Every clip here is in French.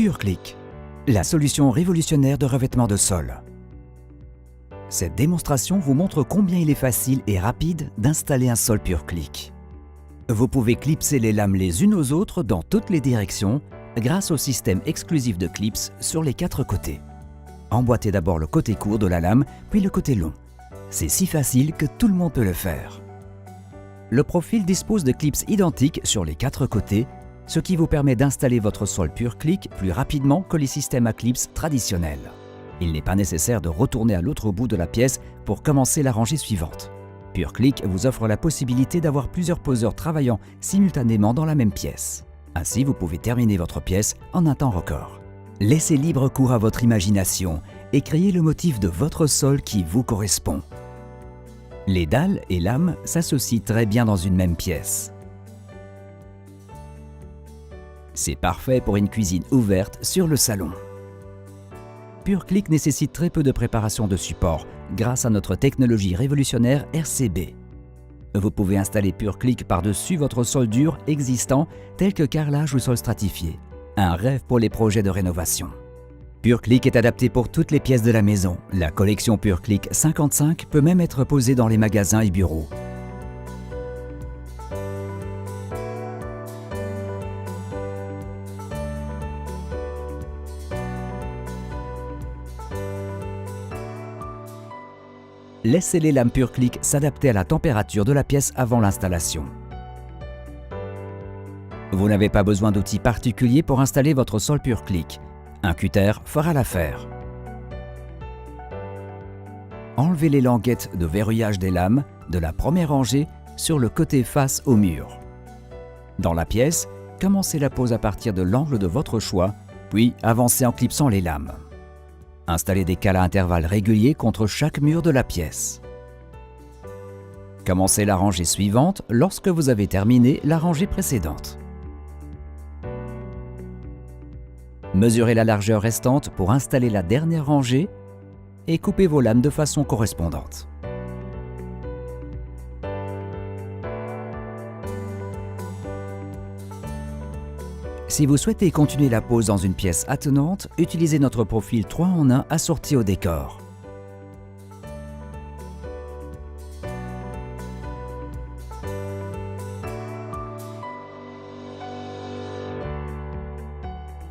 PureClick, la solution révolutionnaire de revêtement de sol. Cette démonstration vous montre combien il est facile et rapide d'installer un sol PureClick. Vous pouvez clipser les lames les unes aux autres dans toutes les directions grâce au système exclusif de clips sur les 4 côtés. Emboîtez d'abord le côté court de la lame, puis le côté long. C'est si facile que tout le monde peut le faire. Le profil dispose de clips identiques sur les 4 côtés, ce qui vous permet d'installer votre sol PureClick plus rapidement que les systèmes à clips traditionnels. Il n'est pas nécessaire de retourner à l'autre bout de la pièce pour commencer la rangée suivante. PureClick vous offre la possibilité d'avoir plusieurs poseurs travaillant simultanément dans la même pièce. Ainsi, vous pouvez terminer votre pièce en un temps record. Laissez libre cours à votre imagination et créez le motif de votre sol qui vous correspond. Les dalles et lames s'associent très bien dans une même pièce. C'est parfait pour une cuisine ouverte sur le salon. PureClick nécessite très peu de préparation de support grâce à notre technologie révolutionnaire RCB. Vous pouvez installer PureClick par-dessus votre sol dur existant tel que carrelage ou sol stratifié. Un rêve pour les projets de rénovation. PureClick est adapté pour toutes les pièces de la maison. La collection PureClick 55 peut même être posée dans les magasins et bureaux. Laissez les lames PureClick s'adapter à la température de la pièce avant l'installation. Vous n'avez pas besoin d'outils particuliers pour installer votre sol PureClick. Un cutter fera l'affaire. Enlevez les languettes de verrouillage des lames de la première rangée sur le côté face au mur. Dans la pièce, commencez la pose à partir de l'angle de votre choix, puis avancez en clipsant les lames. Installez des cales à intervalles réguliers contre chaque mur de la pièce. Commencez la rangée suivante lorsque vous avez terminé la rangée précédente. Mesurez la largeur restante pour installer la dernière rangée et coupez vos lames de façon correspondante. Si vous souhaitez continuer la pose dans une pièce attenante, utilisez notre profil 3 en 1 assorti au décor.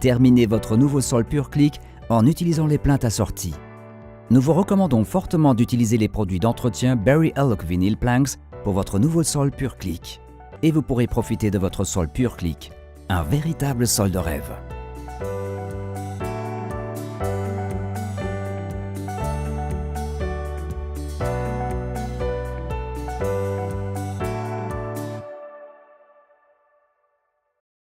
Terminez votre nouveau sol PureClick en utilisant les plaintes assorties. Nous vous recommandons fortement d'utiliser les produits d'entretien Berry Elk Vinyl Planks pour votre nouveau sol PureClick. Et vous pourrez profiter de votre sol PureClick, un véritable sol de rêve.